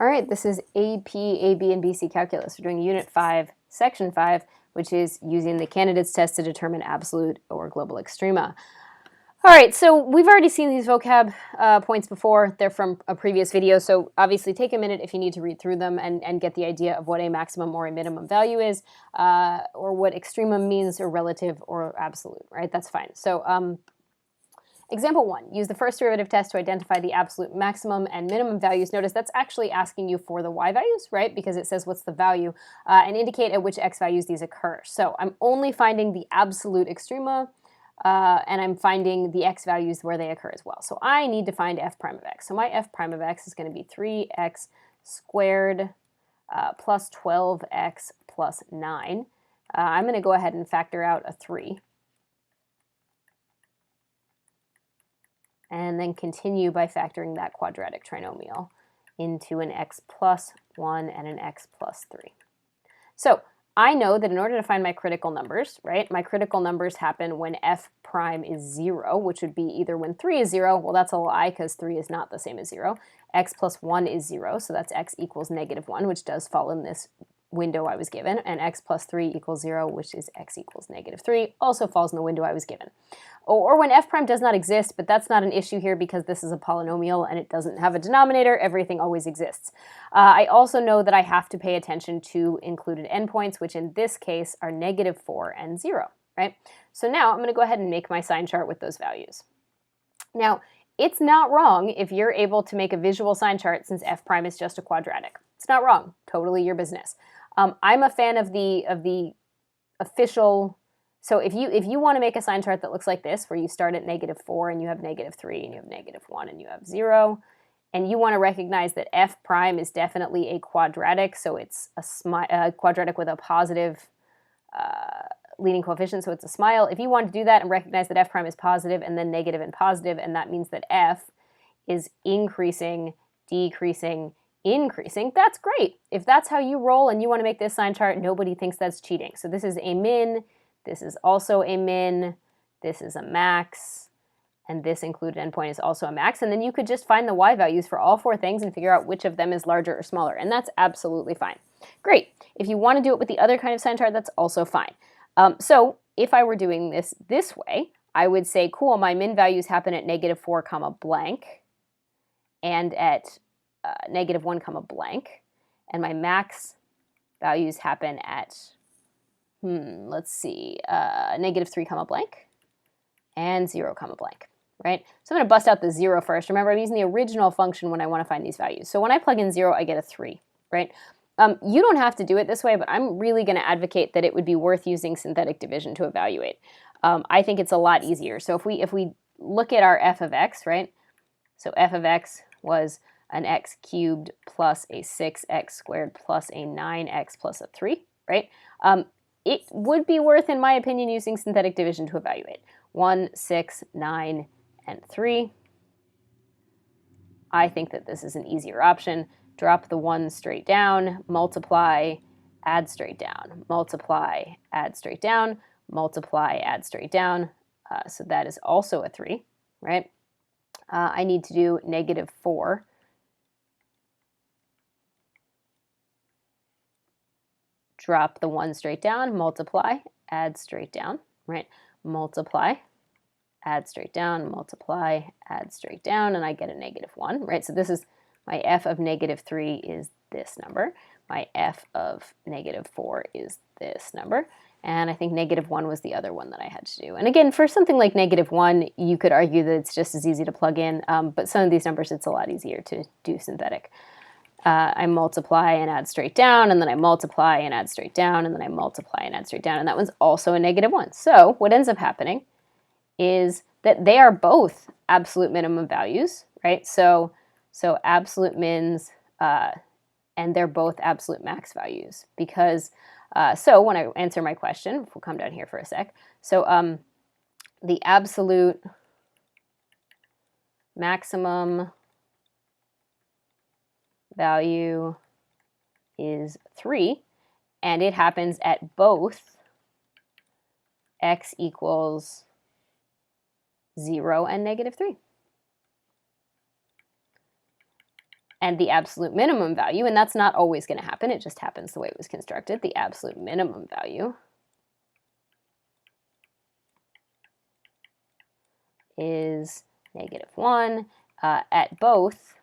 All right, this is AP, AB, and BC Calculus. We're doing Unit 5, Section 5, which is using the candidates test to determine absolute or global extrema. All right, so we've already seen these vocab points before. They're from a previous video, so obviously take a minute if you need to read through them and get the idea of what a maximum or a minimum value is, or what extremum means, or relative or absolute, right? That's fine. So example 1, use the first derivative test to identify the absolute maximum and minimum values. Notice that's actually asking you for the y values, right? Because it says what's the value, and indicate at which x values these occur. So I'm only finding the absolute extrema, and I'm finding the x values where they occur as well. So I need to find f prime of x. So my f prime of x is going to be 3x squared plus 12x plus 9. I'm going to go ahead and factor out a 3. And then continue by factoring that quadratic trinomial into an x plus 1 and an x plus 3. So I know that in order to find my critical numbers, right, my critical numbers happen when f prime is 0, which would be either when 3 is 0, well, that's a lie because 3 is not the same as 0. X plus 1 is 0, so that's x equals -1, which does fall in this window I was given, and x plus 3 equals 0, which is x equals -3, also falls in the window I was given. Or when f prime does not exist, but that's not an issue here because this is a polynomial and it doesn't have a denominator, everything always exists. I also know that I have to pay attention to included endpoints, which in this case are -4 and 0, right? So now I'm going to go ahead and make my sign chart with those values. Now, it's not wrong if you're able to make a visual sign chart since f prime is just a quadratic. It's not wrong, totally your business. I'm a fan of the official. So if you want to make a sign chart that looks like this, where you start at -4 and you have -3 and you have -1 and you have 0, and you want to recognize that f prime is definitely a quadratic, so it's a quadratic with a positive leading coefficient, so it's a smile. If you want to do that and recognize that f prime is positive and then negative and positive, and that means that f is increasing, decreasing, increasing, that's great. If that's how you roll and you want to make this sign chart, nobody thinks that's cheating. So this is a min, this is also a min, this is a max, and this included endpoint is also a max. And then you could just find the y values for all 4 things and figure out which of them is larger or smaller, and that's absolutely fine. Great. If you want to do it with the other kind of sign chart, that's also fine. So if I were doing this way, I would say, cool, my min values happen at -4 comma blank and at -1 comma blank, and my max values happen at, let's see, -3 comma blank and 0 comma blank, right? So I'm going to bust out the 0 first. Remember, I'm using the original function when I want to find these values. So when I plug in 0, I get a 3, right? You don't have to do it this way, but I'm really going to advocate that it would be worth using synthetic division to evaluate. I think it's a lot easier. So if we look at our f of x, right? So f of x was an x cubed plus a 6x squared plus a 9x plus a 3, right? It would be worth, in my opinion, using synthetic division to evaluate. 1, 6, 9, and 3. I think that this is an easier option. Drop the 1 straight down, multiply, add straight down, multiply, add straight down, multiply, add straight down. So that is also a 3, right? I need to do -4. Drop the 1 straight down, multiply, add straight down, right? Multiply, add straight down, multiply, add straight down, and I get a -1, right? So this is my f of -3 is this number. My f of -4 is this number. And I think -1 was the other one that I had to do. And again, for something like -1, you could argue that it's just as easy to plug in, but some of these numbers, it's a lot easier to do synthetic. I multiply and add straight down, and then I multiply and add straight down, and then I multiply and add straight down, and that one's also a -1. So what ends up happening is that they are both absolute minimum values, right? So absolute mins, and they're both absolute max values because, so when I answer my question, we'll come down here for a sec. So the absolute maximum value is 3, and it happens at both x equals 0 and -3. And the absolute minimum value, and that's not always going to happen, it just happens the way it was constructed, the absolute minimum value is -1 at both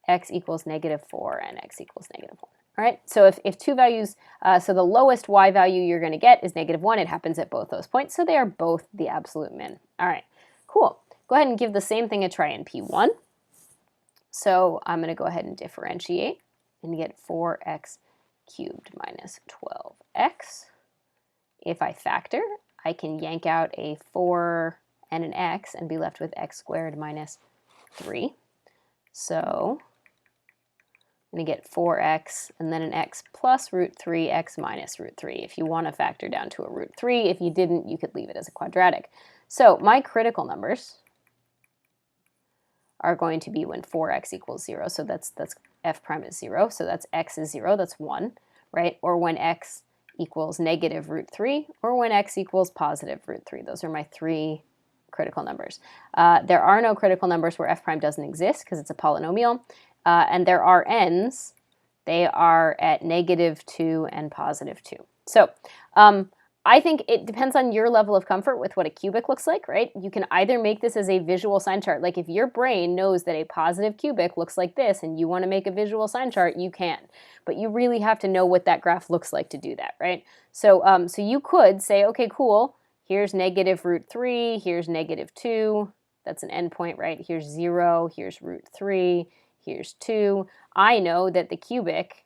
x equals -4 and x equals -1. All right, so if two values, so the lowest y value you're going to get is -1, it happens at both those points, so they are both the absolute min. All right, cool. Go ahead and give the same thing a try in P1. So I'm going to go ahead and differentiate and get 4x cubed minus 12x. If I factor, I can yank out a 4 and an x and be left with x squared minus 3. So I'm going to get 4x and then an x plus root 3, x minus root 3. If you want to factor down to a root 3, if you didn't, you could leave it as a quadratic. So my critical numbers are going to be when 4x equals 0, so that's f prime is 0, so that's x is 0, that's 1, right? Or when x equals negative root 3, or when x equals positive root 3. Those are my three critical numbers. There are no critical numbers where f prime doesn't exist because it's a polynomial, and there are n's. They are at -2 and +2. So I think it depends on your level of comfort with what a cubic looks like, right? You can either make this as a visual sign chart. Like if your brain knows that a positive cubic looks like this and you want to make a visual sign chart, you can. But you really have to know what that graph looks like to do that, right? So, so you could say, okay, cool, here's negative root 3, here's -2. That's an endpoint, right? Here's 0, here's root 3, here's 2. I know that the cubic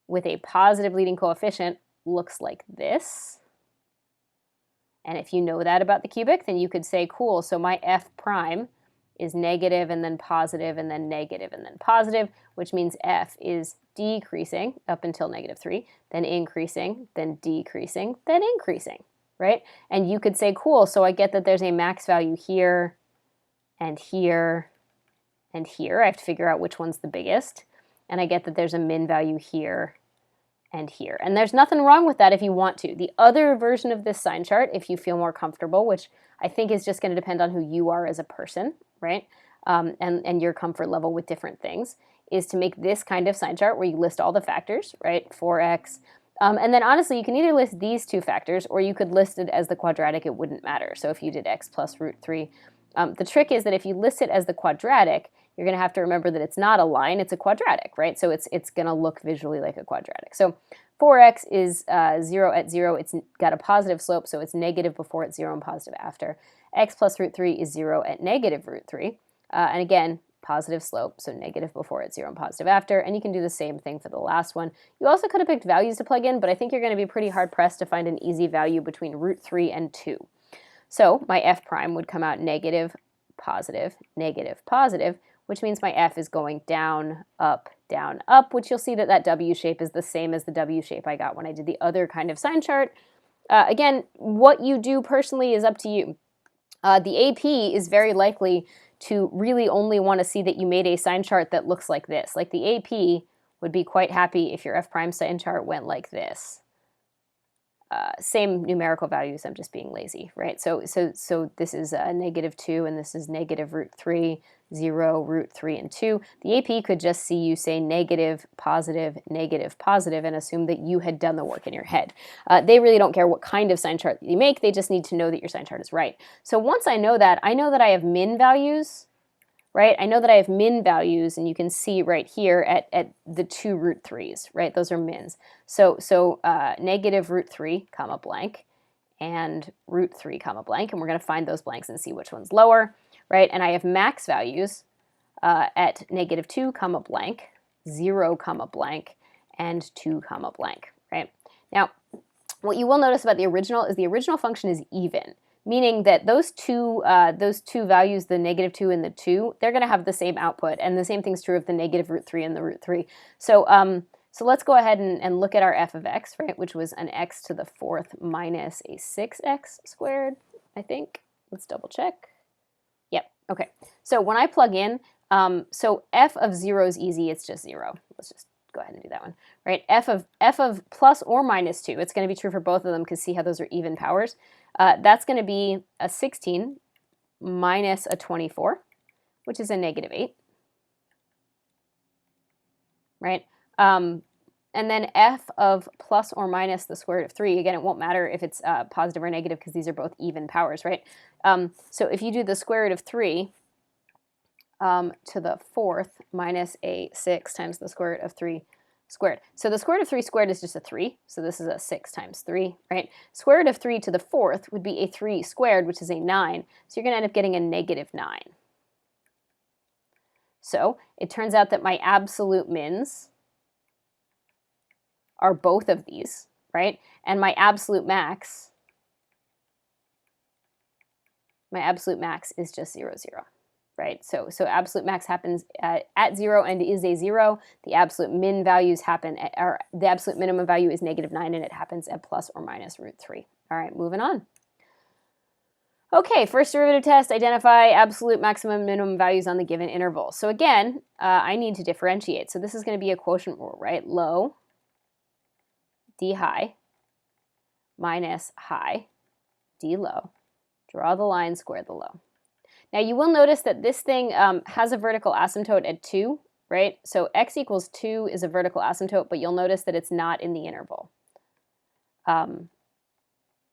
with a positive leading coefficient looks like this. And if you know that about the cubic, then you could say, cool, so my f prime is negative and then positive and then negative and then positive, which means f is decreasing up until -3, then increasing, then decreasing, then increasing, right? And you could say, cool, so I get that there's a max value here and here and here. I have to figure out which one's the biggest. And I get that there's a min value here and here. And there's nothing wrong with that if you want to. The other version of this sign chart, if you feel more comfortable, which I think is just going to depend on who you are as a person, right? And your comfort level with different things, is to make this kind of sign chart where you list all the factors, right? 4x. And then honestly, you can either list these two factors or you could list it as the quadratic, it wouldn't matter. So if you did x plus root 3, the trick is that if you list it as the quadratic, you're going to have to remember that it's not a line, it's a quadratic, right? So it's going to look visually like a quadratic. So 4x is 0 at 0. It's got a positive slope, so it's negative before it's 0 and positive after. X plus root 3 is 0 at negative root 3. And again, positive slope, so negative before it's 0 and positive after. And you can do the same thing for the last one. You also could have picked values to plug in, but I think you're going to be pretty hard-pressed to find an easy value between root 3 and 2. So my f prime would come out negative, positive, negative, positive, which means my f is going down, up, which you'll see that that W shape is the same as the W shape I got when I did the other kind of sign chart. Again, what you do personally is up to you. The AP is very likely to really only want to see that you made a sign chart that looks like this. Like the AP would be quite happy if your f prime sign chart went like this. Same numerical values, I'm just being lazy, right? So this is -2 and this is negative root 3, 0, root 3, and 2. The AP could just see you say negative, positive, and assume that you had done the work in your head. They really don't care what kind of sign chart you make, they just need to know that your sign chart is right. So once I know that I have min values, right? I know that I have min values, and you can see right here at the 2 root 3's, right? Those are mins. So negative root 3, comma blank, and root 3, comma blank, and we're going to find those blanks and see which one's lower, right? And I have max values at -2, comma blank, 0, comma blank, and 2, comma blank, right? Now, what you will notice about the original is the original function is even, meaning that those two values, the -2 and the 2, they're going to have the same output, and the same thing's true of the negative root 3 and the root 3. So so let's go ahead and look at our f of x, right, which was an x to the 4th minus a 6x squared, I think. Let's double check. Yep, okay. So when I plug in, so f of 0 is easy, it's just 0. Let's just go ahead and do that one, right? f of plus or minus 2, it's going to be true for both of them because see how those are even powers. That's going to be a 16 minus a 24, which is a -8. right? And then f of plus or minus the square root of 3, again, it won't matter if it's positive or negative because these are both even powers, right? So if you do the square root of 3 to the 4th minus a 6 times the square root of 3 squared. So the square root of 3 squared is just a 3, so this is a 6 times 3, right? Square root of 3 to the 4th would be a 3 squared, which is a 9, so you're going to end up getting a negative 9. So it turns out that my absolute mins are both of these, right? And my absolute max is just 0, 0, right? So absolute max happens at 0 and is a 0. The absolute min values happen at, or the absolute minimum value is negative 9, and it happens at plus or minus root 3. All right, moving on. Okay, first derivative test, identify absolute maximum minimum values on the given interval. So again, I need to differentiate. So this is going to be a quotient rule, right? Low d high minus high d low. Draw the line, square the low. Now you will notice that this thing has a vertical asymptote at 2, right? So x equals 2 is a vertical asymptote, but you'll notice that it's not in the interval.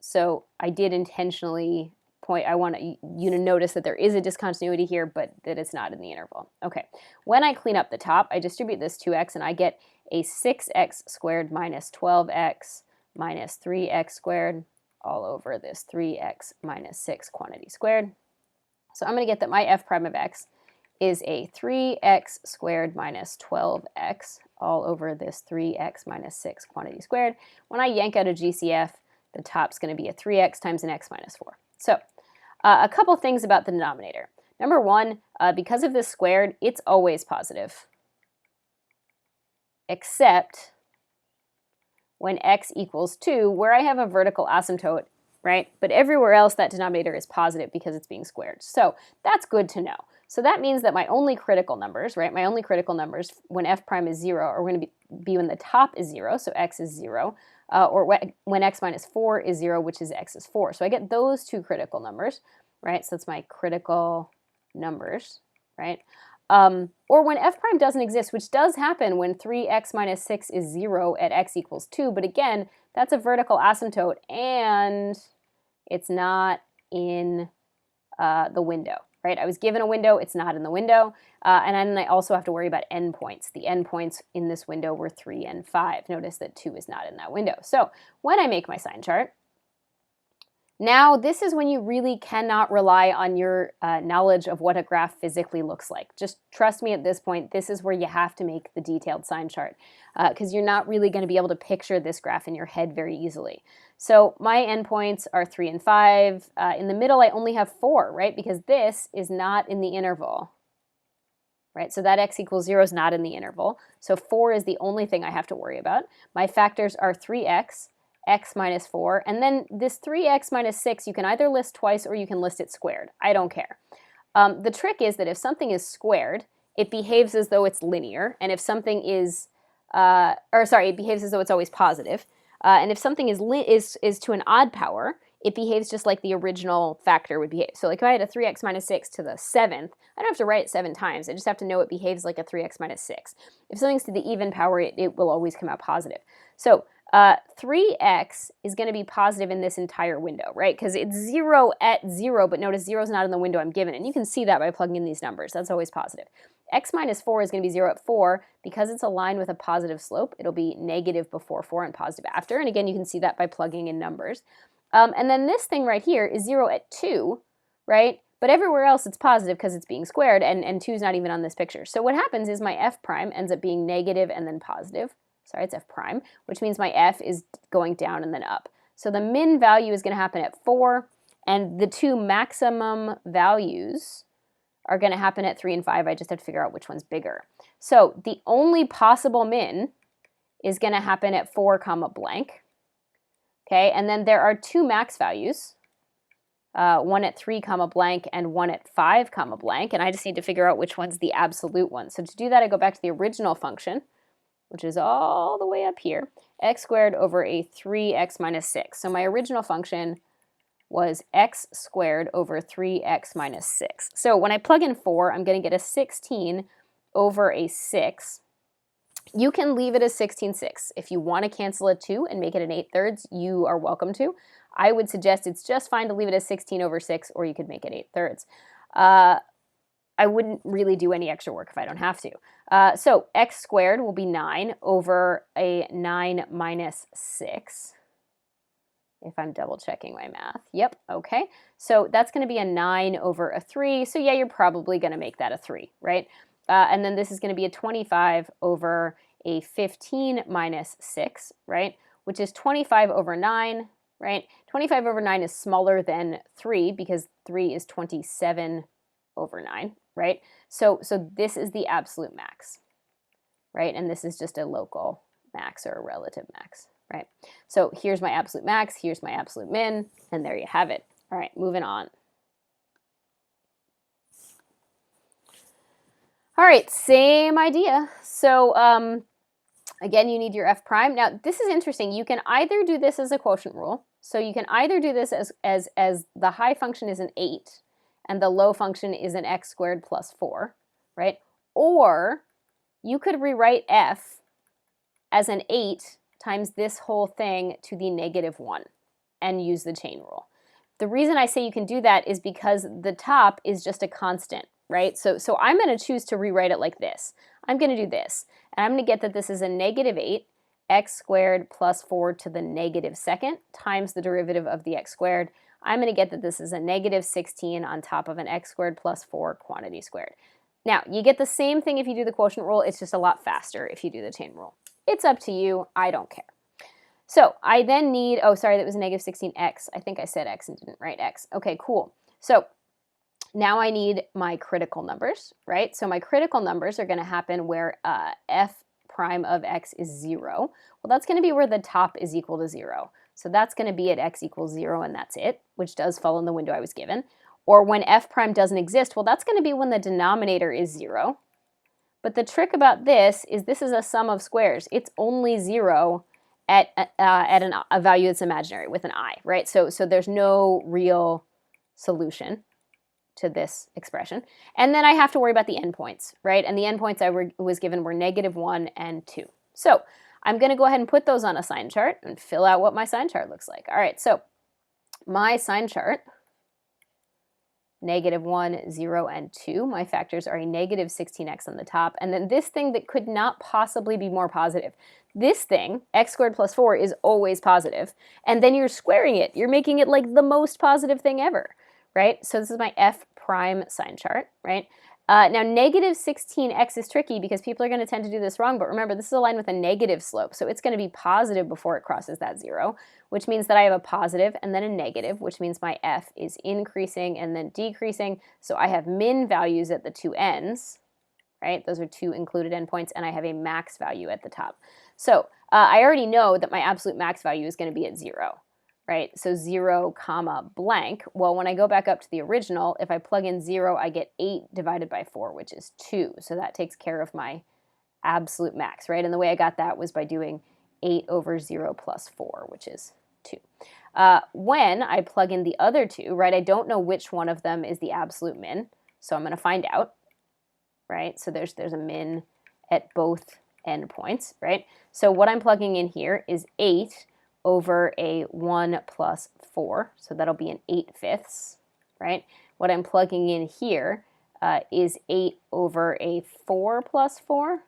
So I did intentionally point, I want you to notice that there is a discontinuity here, but that it's not in the interval. Okay, when I clean up the top, I distribute this 2x and I get a 6x squared minus 12x minus 3x squared all over this 3x minus 6 quantity squared. So I'm going to get that my f prime of x is a 3x squared minus 12x all over this 3x minus 6 quantity squared. When I yank out a GCF, the top's going to be a 3x times an x minus 4. So a couple things about the denominator. Number one, because of this squared, it's always positive, except when x equals 2, where I have a vertical asymptote, right? But everywhere else that denominator is positive because it's being squared. So that's good to know. So that means that my only critical numbers, right? My only critical numbers when f prime is 0 are going to be when the top is 0, so x is 0, or when x minus 4 is 0, which is x is 4. So I get those two critical numbers, right? So that's my critical numbers, right? Or when f prime doesn't exist, which does happen when 3x minus 6 is 0 at x equals 2. But again, that's a vertical asymptote, and it's not in the window, right? I was given a window, it's not in the window. And then I also have to worry about endpoints. The endpoints in this window were 3 and 5. Notice that 2 is not in that window. So when I make my sign chart, now this is when you really cannot rely on your knowledge of what a graph physically looks like. Just trust me at this point, this is where you have to make the detailed sign chart because you're not really going to be able to picture this graph in your head very easily. So my endpoints are 3 and 5. In the middle, I only have 4, right? Because this is not in the interval, right? So that x equals 0 is not in the interval. So 4 is the only thing I have to worry about. My factors are 3x, x minus 4, and then this 3x minus 6 you can either list twice or you can list it squared. I don't care. The trick is that if something is squared, it behaves as though it's linear, and if something is, it behaves as though it's always positive. And if something is to an odd power, it behaves just like the original factor would behave. So like if I had a 3x minus 6 to the 7th, I don't have to write it 7 times. I just have to know it behaves like a 3x minus 6. If something's to the even power, it will always come out positive. So 3x is going to be positive in this entire window, right? Because it's 0 at 0, but notice 0 is not in the window I'm given. And you can see that by plugging in these numbers. That's always positive. X minus 4 is going to be 0 at 4. Because it's a line with a positive slope, it'll be negative before 4 and positive after. And again, you can see that by plugging in numbers. And then this thing right here is 0 at 2, right? But everywhere else it's positive because it's being squared, and 2 is not even on this picture. So what happens is my f prime ends up being negative and then positive. Sorry, it's f prime, which means my f is going down and then up. So the min value is going to happen at 4, and the two maximum values are going to happen at 3 and 5. I just have to figure out which one's bigger. So the only possible min is going to happen at 4 comma blank. Okay, and then there are two max values, one at 3 comma blank and one at 5 comma blank, and I just need to figure out which one's the absolute one. So to do that, I go back to the original function, which is all the way up here, x squared over a 3x minus 6. So my original function was x squared over 3x minus 6. So when I plug in 4, I'm going to get a 16 over a 6. You can leave it as 16/6. If you want to cancel a 2 and make it an 8/3, you are welcome to. I would suggest it's just fine to leave it as 16/6, or you could make it 8/3. I wouldn't really do any extra work if I don't have to. So x squared will be 9 over a 9 minus 6. If I'm double checking my math. Yep, okay. So that's going to be a 9 over a 3. So yeah, you're probably going to make that a 3, right? And then this is going to be a 25 over a 15 minus 6, right? Which is 25 over 9, right? 25 over 9 is smaller than 3 because 3 is 27 over 9, right? So this is the absolute max, right? And this is just a local max or a relative max, right? So here's my absolute max, here's my absolute min, and there you have it. All right, moving on. All right, same idea. So again, you need your f prime. Now, this is interesting. You can either do this as a quotient rule. So you can either do this as the high function is an 8 and the low function is an x squared plus 4, right? Or you could rewrite f as an 8 times this whole thing to the -1 and use the chain rule. The reason I say you can do that is because the top is just a constant, right? So I'm going to choose to rewrite it like this. I'm going to do this, and I'm going to get that this is a -8 x squared plus 4 to the -2nd times the derivative of the x squared. I'm going to get that this is a -16 on top of an x squared plus 4 quantity squared. Now, you get the same thing if you do the quotient rule. It's just a lot faster if you do the chain rule. It's up to you. I don't care. So I then need, oh, sorry, that was a -16x. I think I said x and didn't write x. Okay, cool. So now I need my critical numbers, right? So my critical numbers are going to happen where f prime of x is 0. Well, that's going to be where the top is equal to 0. So that's going to be at x equals 0, and that's it, which does fall in the window I was given. Or when f prime doesn't exist, well, that's going to be when the denominator is 0. But the trick about this is a sum of squares. It's only 0 at a value that's imaginary with an I, right? So there's no real solution to this expression. And then I have to worry about the endpoints, right? And the endpoints I was given were -1 and 2. So I'm going to go ahead and put those on a sign chart and fill out what my sign chart looks like. All right, so my sign chart, -1, 0, and 2. My factors are a -16x on the top, and then this thing that could not possibly be more positive. This thing, x squared plus 4, is always positive, and then you're squaring it. You're making it like the most positive thing ever, right? So this is my f prime sign chart, right? Now, -16x is tricky because people are going to tend to do this wrong, but remember, this is a line with a negative slope, so it's going to be positive before it crosses that 0, which means that I have a positive and then a negative, which means my f is increasing and then decreasing, so I have min values at the two ends, right? Those are two included endpoints, and I have a max value at the top. So I already know that my absolute max value is going to be at 0. Right, so 0, comma, blank. Well, when I go back up to the original, if I plug in 0, I get 8 divided by 4, which is 2. So that takes care of my absolute max, right? And the way I got that was by doing 8 over 0 plus 4, which is 2. When I plug in the other two, right, I don't know which one of them is the absolute min, so I'm going to find out, right? So there's a min at both endpoints, right? So what I'm plugging in here is 8 over a 1 plus 4, so that'll be an 8/5, right? What I'm plugging in here is 8 over a 4 plus 4,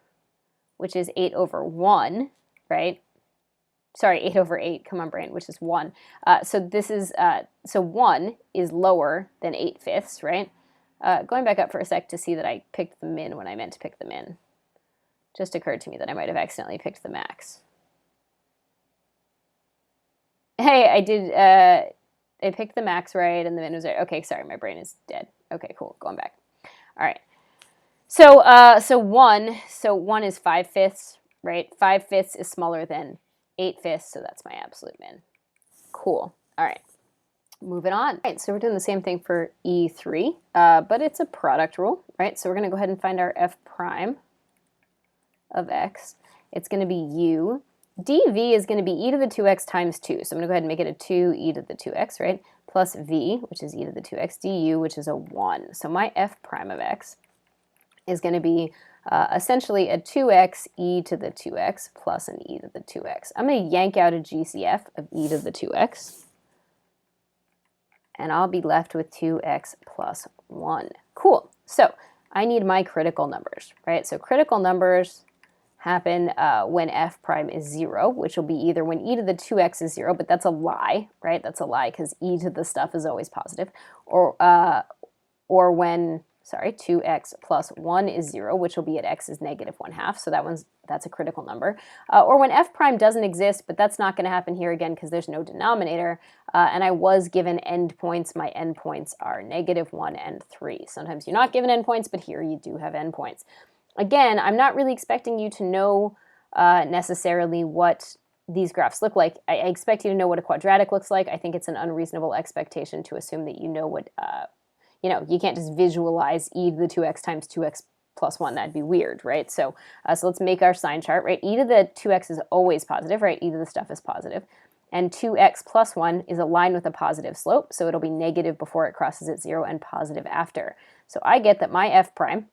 which is 8 over 1, right? Sorry, 8 over 8, come on brain, which is 1. So this is, so 1 is lower than 8/5, right? Going back up for a sec to see that I picked the min when I meant to pick the min. Just occurred to me that I might have accidentally picked the max. Hey, I did, I picked the max right and the min was right. Okay, sorry, my brain is dead. Okay, cool, going back. All right. So, so 1 is 5/5, right? 5/5 is smaller than 8/5, so that's my absolute min. Cool. All right, moving on. All right, so we're doing the same thing for E3, but it's a product rule, right? So we're gonna go ahead and find our f prime of x. It's gonna be u. dv is going to be e to the 2x times 2. So I'm going to go ahead and make it a 2 e to the 2x, right? Plus v, which is e to the 2x, du, which is a 1. So my f prime of x is going to be essentially a 2x e to the 2x plus an e to the 2x. I'm going to yank out a GCF of e to the 2x, and I'll be left with 2x plus 1. Cool. So I need my critical numbers, right? So critical numbers happen when f prime is 0, which will be either when e to the 2x is 0, but that's a lie, right? That's a lie because e to the stuff is always positive, or when, 2x plus 1 is 0, which will be at x is negative 1/2, so that's a critical number. Or when f prime doesn't exist, but that's not going to happen here again because there's no denominator, and I was given endpoints. My endpoints are -1 and 3. Sometimes you're not given endpoints, but here you do have endpoints. Again, I'm not really expecting you to know necessarily what these graphs look like. I expect you to know what a quadratic looks like. I think it's an unreasonable expectation to assume that you know what, you can't just visualize e to the 2x times 2x plus 1. That'd be weird, right? So let's make our sign chart, right? E to the 2x is always positive, right? E to the stuff is positive. And 2x plus 1 is a line with a positive slope, so it'll be negative before it crosses at 0 and positive after. So I get that my f prime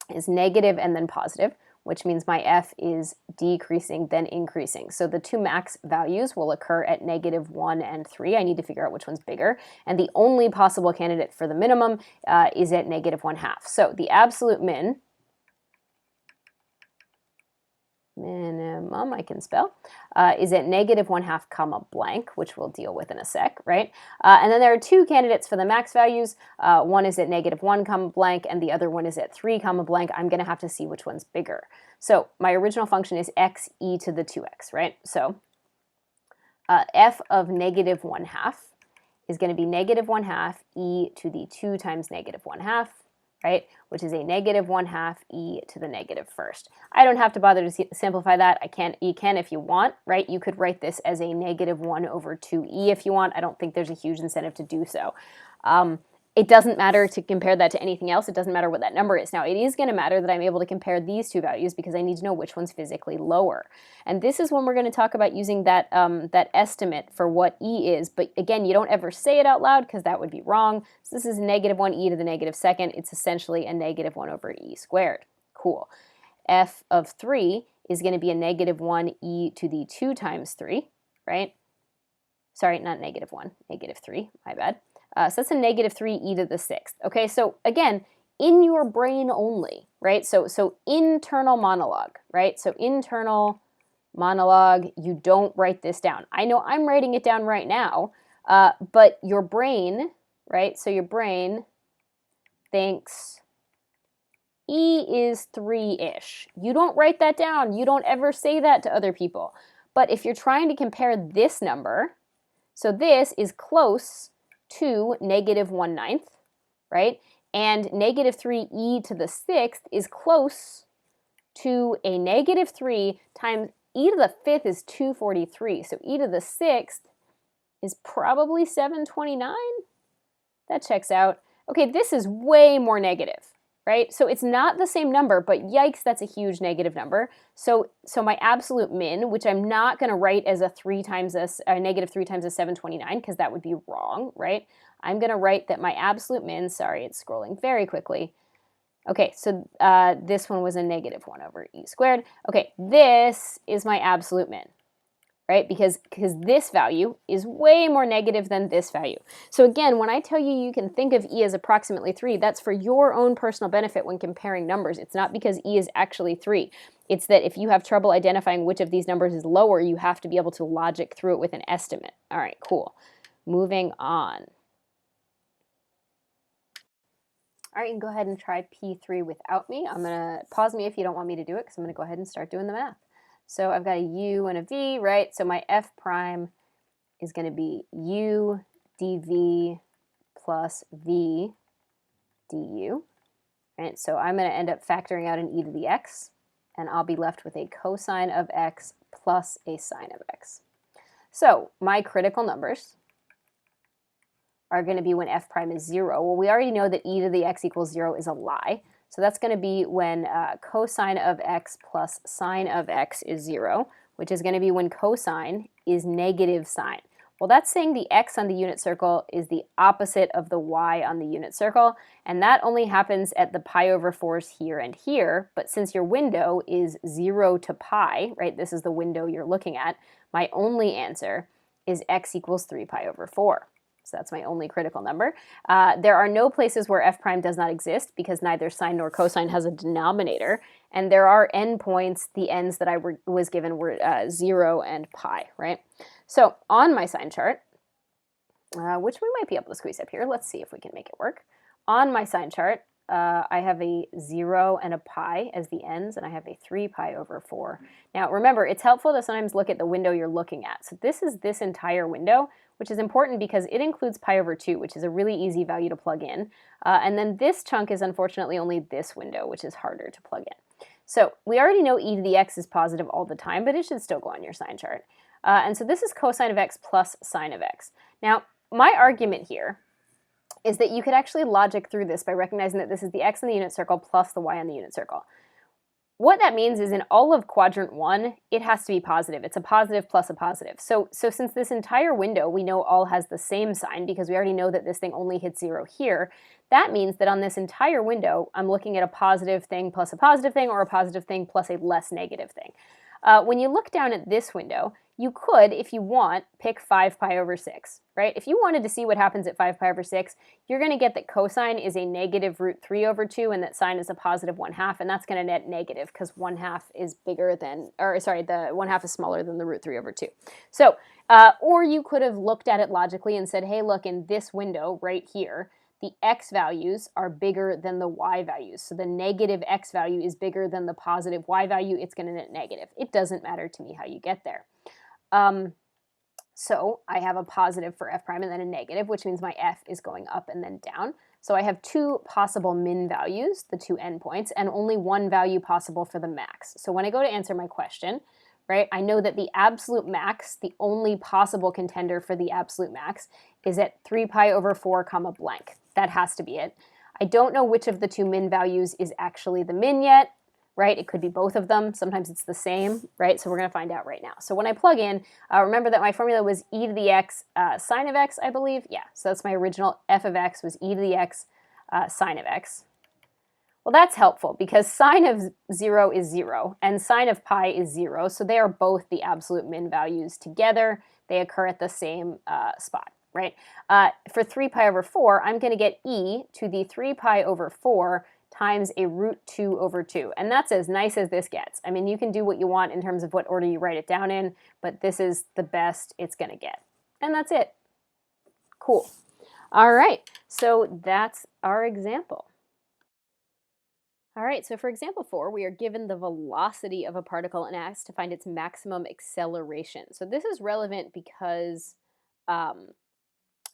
is negative and then positive, which means my f is decreasing then increasing. So the two max values will occur at -1 and 3. I need to figure out which one's bigger. And the only possible candidate for the minimum is at -1/2. So the absolute minimum, I can spell, is at -1/2 comma blank, which we'll deal with in a sec, right? And then there are two candidates for the max values. One is at -1 comma blank, and the other one is at 3 comma blank. I'm going to have to see which one's bigger. So my original function is x e to the 2x, right? So f of -1/2 is going to be -1/2 e to the 2 times -1/2, right, which is a -1/2 e to the -1st. I don't have to bother to simplify that. You can if you want, right? You could write this as a -1/2e if you want. I don't think there's a huge incentive to do so. It doesn't matter to compare that to anything else. It doesn't matter what that number is. Now, it is going to matter that I'm able to compare these two values because I need to know which one's physically lower. And this is when we're going to talk about using that estimate for what e is. But again, you don't ever say it out loud because that would be wrong. So this is -1 e to the -2nd. It's essentially a -1 over e squared. Cool. F of 3 is going to be a -1 e to the 2 times 3, right? Sorry, not -1, -3, my bad. So that's a -3 e to the 6th. Okay, so again, in your brain only, right? So internal monologue, right? So internal monologue, you don't write this down. I know I'm writing it down right now, but your brain, right? So your brain thinks e is 3-ish. You don't write that down. You don't ever say that to other people. But if you're trying to compare this number, so this is close to -1/9, right? And -3 e to the 6th is close to a -3 times e to the 5th is 243. So e to the 6th is probably 729. That checks out. Okay, this is way more negative, right? So it's not the same number, but yikes, that's a huge negative number. So my absolute min, which I'm not going to write as a -3 times a 729, because that would be wrong, right? I'm going to write that my absolute min, sorry, it's scrolling very quickly. Okay, so this one was a -1 over e squared. Okay, this is my absolute min, right? Because this value is way more negative than this value. So again, when I tell you you can think of e as approximately 3, that's for your own personal benefit when comparing numbers. It's not because e is actually 3. It's that if you have trouble identifying which of these numbers is lower, you have to be able to logic through it with an estimate. All right, cool. Moving on. All right, you can go ahead and try P3 without me. I'm going to pause me if you don't want me to do it because I'm going to go ahead and start doing the math. So I've got a u and a v, right? So my f prime is going to be u dv plus v du, right? So I'm going to end up factoring out an e to the x, and I'll be left with a cosine of x plus a sine of x. So my critical numbers are going to be when f prime is 0. Well, we already know that e to the x equals 0 is a lie. So that's going to be when cosine of x plus sine of x is 0, which is going to be when cosine is negative sine. Well, that's saying the x on the unit circle is the opposite of the y on the unit circle, and that only happens at the pi over 4s here and here, but since your window is 0 to pi, right, this is the window you're looking at, my only answer is x equals 3 pi over 4. So that's my only critical number. There are no places where f prime does not exist because neither sine nor cosine has a denominator, and there are endpoints. The ends that I was given were 0 and pi, right? So on my sine chart, which we might be able to squeeze up here, let's see if we can make it work. On my sine chart, I have a 0 and a pi as the ends, and I have a 3 pi over 4. Now remember, it's helpful to sometimes look at the window you're looking at. So this is this entire window, which is important because it includes pi over 2, which is a really easy value to plug in. And then this chunk is unfortunately only this window, which is harder to plug in. So we already know e to the x is positive all the time, but it should still go on your sine chart. And so this is cosine of x plus sine of x. Now, my argument here is that you could actually logic through this by recognizing that this is the x in the unit circle plus the y on the unit circle. What that means is in all of quadrant 1, it has to be positive. It's a positive plus a positive. So since this entire window we know all has the same sign because we already know that this thing only hits 0 here, that means that on this entire window, I'm looking at a positive thing plus a positive thing or a positive thing plus a less negative thing. When you look down at this window, you could, if you want, pick 5 pi over 6, right? If you wanted to see what happens at 5 pi over 6, you're going to get that cosine is a negative root 3 over 2 and that sine is a positive 1/2, and that's going to net negative because 1/2 is bigger than, or sorry, the 1/2 is smaller than the root 3 over 2. So, or you could have looked at it logically and said, hey, look, in this window right here, the x values are bigger than the y values. So the negative x value is bigger than the positive y value. It's going to net negative. It doesn't matter to me how you get there. So I have a positive for f prime and then a negative, which means my f is going up and then down. So I have two possible min values, the two endpoints, and only one value possible for the max. So when I go to answer my question, right, I know that the absolute max, the only possible contender for the absolute max, is at 3 pi over 4 comma blank. That has to be it. I don't know which of the two min values is actually the min yet, right? It could be both of them. Sometimes it's the same, right? So we're going to find out right now. So when I plug in, remember that my formula was e to the x sine of x, I believe. Yeah, so that's my original f of x was e to the x sine of x. Well, that's helpful because sine of 0 is 0 and sine of pi is 0. So they are both the absolute min values together. They occur at the same spot, right? For 3 pi over 4, I'm going to get e to the 3 pi over 4 times a root 2 over 2. And that's as nice as this gets. I mean, you can do what you want in terms of what order you write it down in, but this is the best it's going to get. And that's it. Cool. All right, so that's our example. All right, so for example 4, we are given the velocity of a particle and asked to find its maximum acceleration. So this is relevant because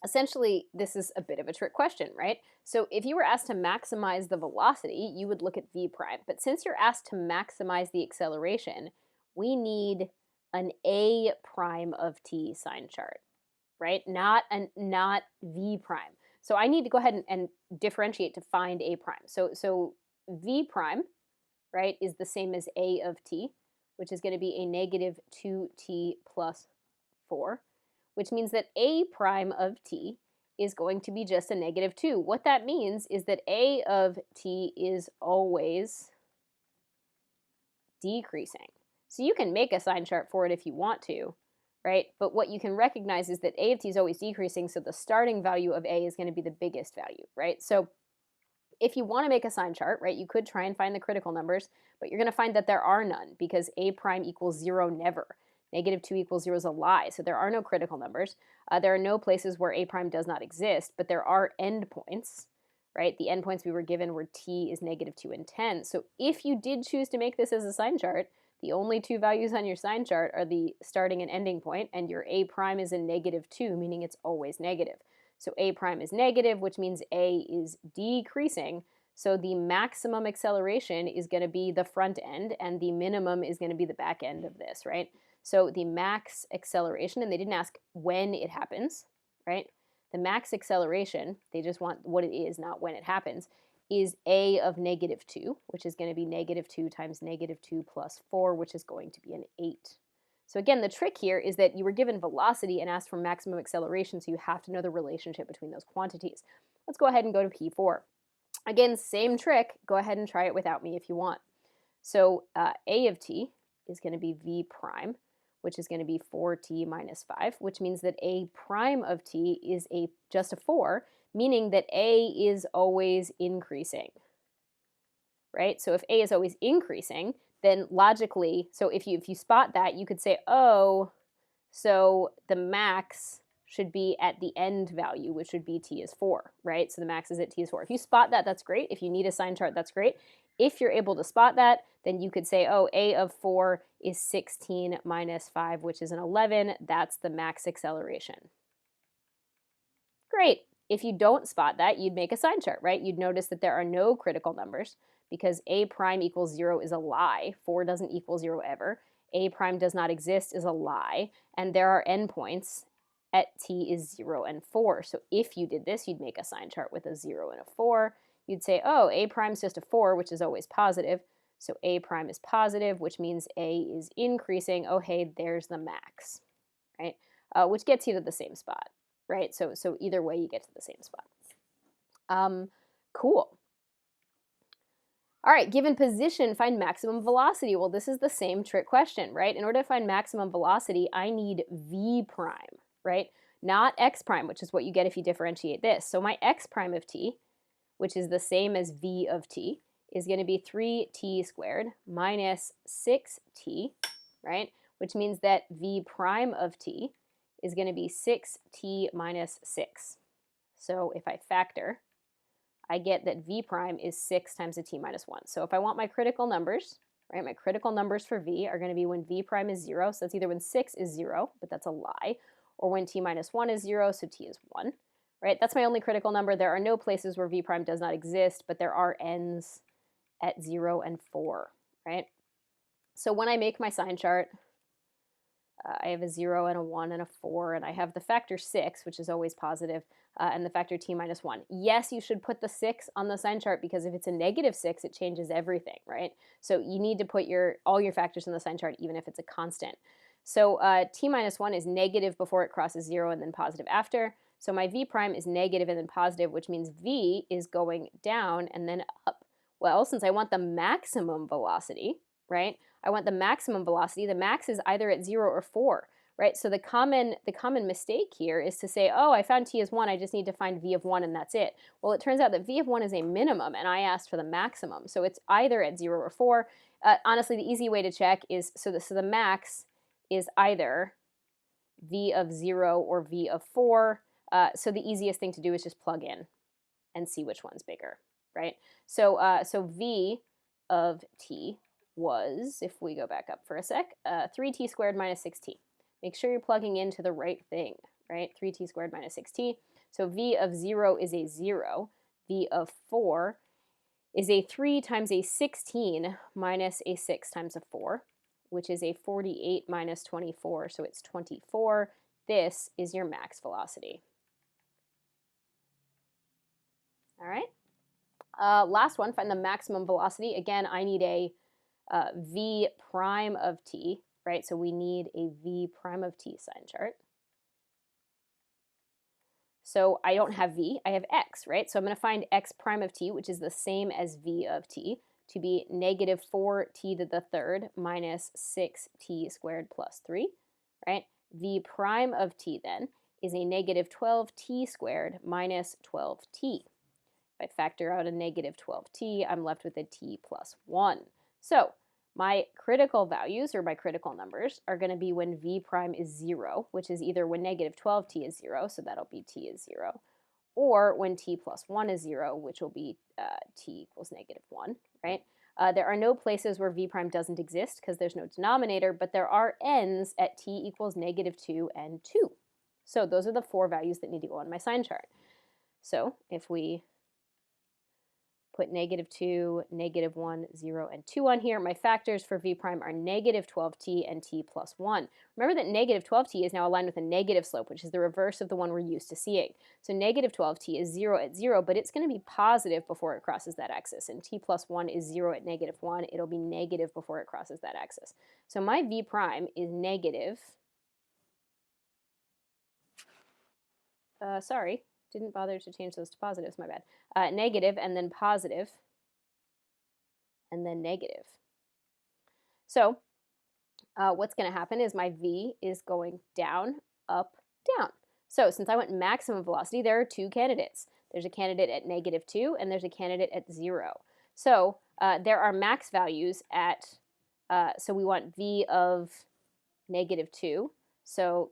essentially, this is a bit of a trick question, right? So if you were asked to maximize the velocity, you would look at v prime. But since you're asked to maximize the acceleration, we need an a prime of t sign chart, right? Not v prime. So I need to go ahead and differentiate to find a prime. So v prime, right, is the same as a of t, which is going to be a negative 2t plus 4. Which means that a prime of t is going to be just a negative 2. What that means is that a of t is always decreasing. So you can make a sign chart for it if you want to, right? But what you can recognize is that a of t is always decreasing, so the starting value of a is going to be the biggest value, right? So if you want to make a sign chart, right, you could try and find the critical numbers, but you're going to find that there are none because a prime equals 0 never. Negative 2 equals 0 is a lie, so there are no critical numbers. There are no places where a prime does not exist, but there are endpoints, right? The endpoints we were given were t is negative 2 and 10. So if you did choose to make this as a sign chart, the only two values on your sign chart are the starting and ending point, and your a prime is a negative 2, meaning it's always negative. So a prime is negative, which means a is decreasing. So the maximum acceleration is going to be the front end, and the minimum is going to be the back end of this, right? So the max acceleration, and they didn't ask when it happens, right? The max acceleration, they just want what it is, not when it happens, is a of negative 2, which is going to be negative 2 times negative 2 plus 4, which is going to be an 8. So again, the trick here is that you were given velocity and asked for maximum acceleration, so you have to know the relationship between those quantities. Let's go ahead and go to P4. Again, same trick. Go ahead and try it without me if you want. So a of t is going to be v prime, which is going to be 4t minus 5, which means that a prime of t is just a 4, meaning that a is always increasing, right? So if a is always increasing, then logically, so if you spot that, you could say, oh, so the max should be at the end value, which would be t is 4, right? So the max is at t is 4. If you spot that, that's great. If you need a sign chart, that's great. If you're able to spot that, then you could say, oh, a of 4 is 16 minus 5, which is an 11. That's the max acceleration. Great. If you don't spot that, you'd make a sign chart, right? You'd notice that there are no critical numbers because a prime equals 0 is a lie. 4 doesn't equal 0 ever. A prime does not exist is a lie. And there are endpoints at t is 0 and 4. So if you did this, you'd make a sign chart with a 0 and a 4. You'd say, oh, a prime is just a 4, which is always positive. So a prime is positive, which means a is increasing. Oh, hey, there's the max, right? Which gets you to the same spot, right? So either way, you get to the same spot. Cool. All right, given position, find maximum velocity. Well, this is the same trick question, right? In order to find maximum velocity, I need v prime, right? Not x prime, which is what you get if you differentiate this. So my x prime of t, which is the same as v of t, is going to be 3t squared minus 6t, right? Which means that v prime of t is going to be 6t minus 6. So if I factor, I get that v prime is 6 times a t minus 1. So if I want my critical numbers, right, my critical numbers for v are going to be when v prime is 0, so that's either when 6 is 0, but that's a lie, or when t minus 1 is 0, so t is 1, right? That's my only critical number. There are no places where v prime does not exist, but there are n's at 0 and 4, right? So when I make my sign chart, I have a 0 and a 1 and a 4, and I have the factor 6, which is always positive, and the factor t minus 1. Yes, you should put the 6 on the sign chart because if it's a negative 6, it changes everything, right? So you need to put all your factors in the sign chart, even if it's a constant. So t minus 1 is negative before it crosses 0 and then positive after. So my v prime is negative and then positive, which means v is going down and then up. Well, since I want the maximum velocity, right? I want the maximum velocity. The max is either at 0 or 4, right? So the common mistake here is to say, oh, I found t as 1, I just need to find v of 1 and that's it. Well, it turns out that v of 1 is a minimum and I asked for the maximum. So it's either at 0 or 4. Honestly, the easy way to check is, so the max is either v of 0 or v of 4. So the easiest thing to do is just plug in and see which one's bigger, right? So v of t was, if we go back up for a sec, 3t squared minus 6t. Make sure you're plugging into the right thing, right? 3t squared minus 6t. So v of 0 is a 0. V of 4 is a 3 times a 16 minus a 6 times a 4, which is a 48 minus 24, so it's 24. This is your max velocity. All right. Last one, find the maximum velocity. Again, I need a v prime of t, right? So we need a v prime of t sign chart. So I don't have v, I have x, right? So I'm going to find x prime of t, which is the same as v of t, to be negative 4t to the third minus 6t squared plus 3, right? V prime of t then is a negative 12t squared minus 12t. If I factor out a negative 12t, I'm left with a t plus 1. So my critical values, or my critical numbers, are going to be when v prime is 0, which is either when negative 12t is 0, so that'll be t is 0, or when t plus 1 is 0, which will be t equals negative 1, right? There are no places where v prime doesn't exist because there's no denominator, but there are n's at t equals negative 2 and 2. So those are the 4 values that need to go on my sign chart. So if we put -2, -1, 0, and 2 on here. My factors for v prime are -12t and t plus 1. Remember that -12t is now aligned with a negative slope, which is the reverse of the one we're used to seeing. So -12t is 0 at 0, but it's going to be positive before it crosses that axis. And t plus 1 is 0 at -1. It'll be negative before it crosses that axis. So my v prime is negative. Sorry, didn't bother to change those to positives, my bad. Negative and then positive and then negative. So what's going to happen is my v is going down, up, down. So since I went maximum velocity, there are two candidates. There's a candidate at -2 and there's a candidate at 0. So there are max values at, so we want v of -2. So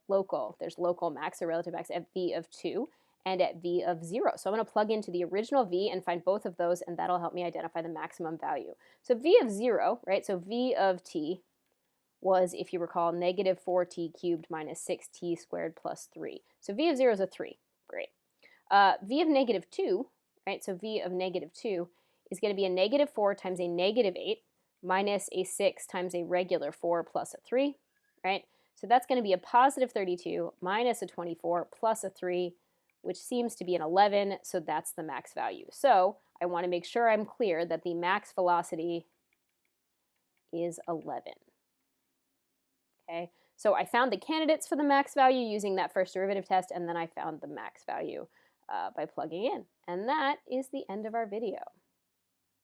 local, there's local max or relative max at v of 2 and at v of 0. So I'm going to plug into the original v and find both of those, and that'll help me identify the maximum value. So v of 0, right, so v of t was, if you recall, -4t cubed minus 6t squared plus 3. So v of 0 is a 3. Great. V of -2, right, so v of -2 is going to be a -4 times a -8 minus a 6 times a regular 4 plus a 3, right? So that's going to be a positive 32 minus a 24 plus a 3, which seems to be an 11, so that's the max value. So I want to make sure I'm clear that the max velocity is 11. Okay, so I found the candidates for the max value using that first derivative test, and then I found the max value by plugging in. And that is the end of our video.